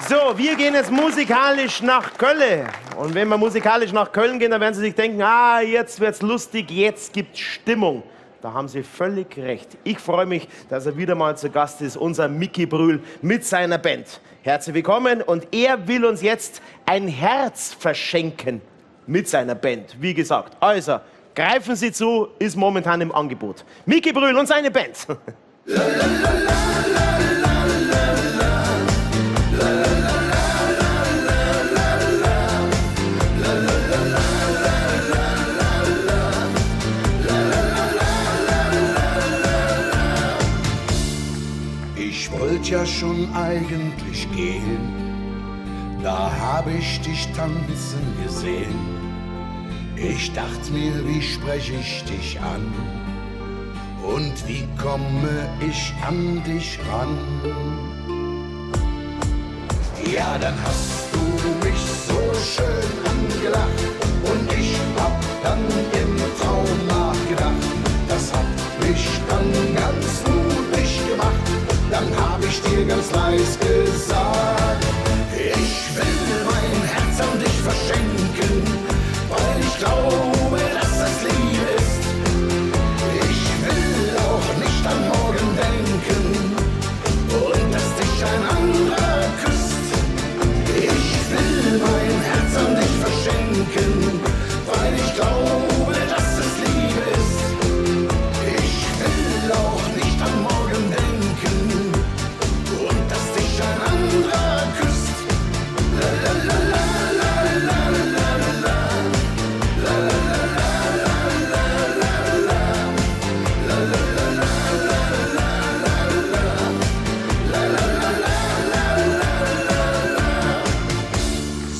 So, wir gehen jetzt musikalisch nach Köln. Und wenn wir musikalisch nach Köln gehen, dann werden Sie sich denken, jetzt wird's lustig, jetzt gibt's Stimmung. Da haben Sie völlig recht. Ich freue mich, dass er wieder mal zu Gast ist, unser Micky Brühl mit seiner Band. Herzlich willkommen und er will uns jetzt ein Herz verschenken mit seiner Band. Wie gesagt, also greifen Sie zu, ist momentan im Angebot. Micky Brühl und seine Band. Ich wollte ja schon eigentlich gehen, da hab ich dich tanzen gesehen. Ich dachte mir, wie spreche ich dich an und wie komme ich an dich ran? Ja, dann hast du mich so schön angelacht und ich hab dann im Traum nachgedacht. Das hat mich dann ganz mutig gemacht. Dann hab ich dir ganz leis gesagt, ich will mein Herz an dich verschenken, weil ich glaube, dass das Liebe ist. Ich will auch nicht an morgen denken und dass dich ein anderer küsst. Ich will mein Herz an dich verschenken, weil ich glaube, dass es Liebe ist. Ich will auch nicht an morgen denken und dass dich ein anderer küsst. La la la la la la la la la la la.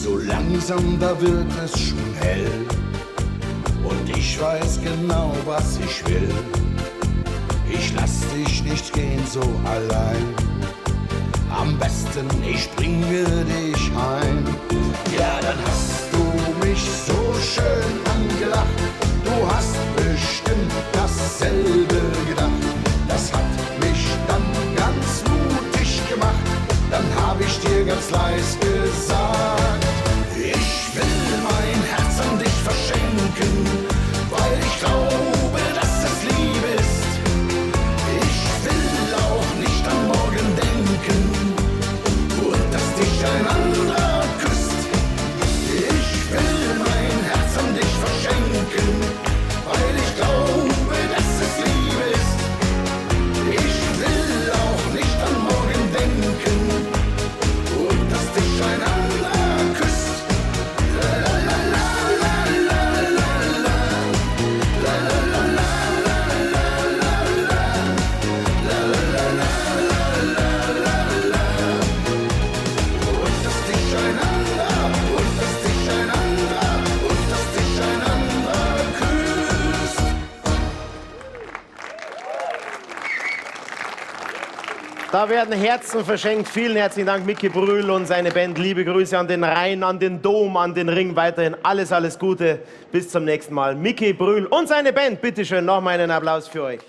So langsam, da wird es schon hell und ich weiß genau, was ich will. Ich lass dich nicht gehen so allein. Am besten ich bringe dich heim. Ja, dann hast du mich so schön angelacht. Du hast bestimmt dasselbe gedacht. Das hat mich dann ganz mutig gemacht. Dann hab ich dir ganz leis gesagt, ich will mein Herz an dich verschenken, weil ich glaube, dass es Liebe ist. Ich will auch nicht an morgen denken und dass dich ein anderer küsst. Ich will mein Herz an dich verschenken, weil ich glaube, dass es Liebe ist. Ich will auch nicht an morgen denken und dass dich ein anderer küsst. La la la la la la la la la la und dass dich ein anderer und dass dich ein anderer und dass dich ein anderer küsst. Da werden Herzen verschenkt. Vielen herzlichen Dank, Micky Brühl und seine Band. Liebe Grüße an den Rhein, an den Dom, an den Ring. Weiterhin alles, alles Gute. Bis zum nächsten Mal. Micky Brühl und seine Band. Bitteschön, nochmal einen Applaus für euch.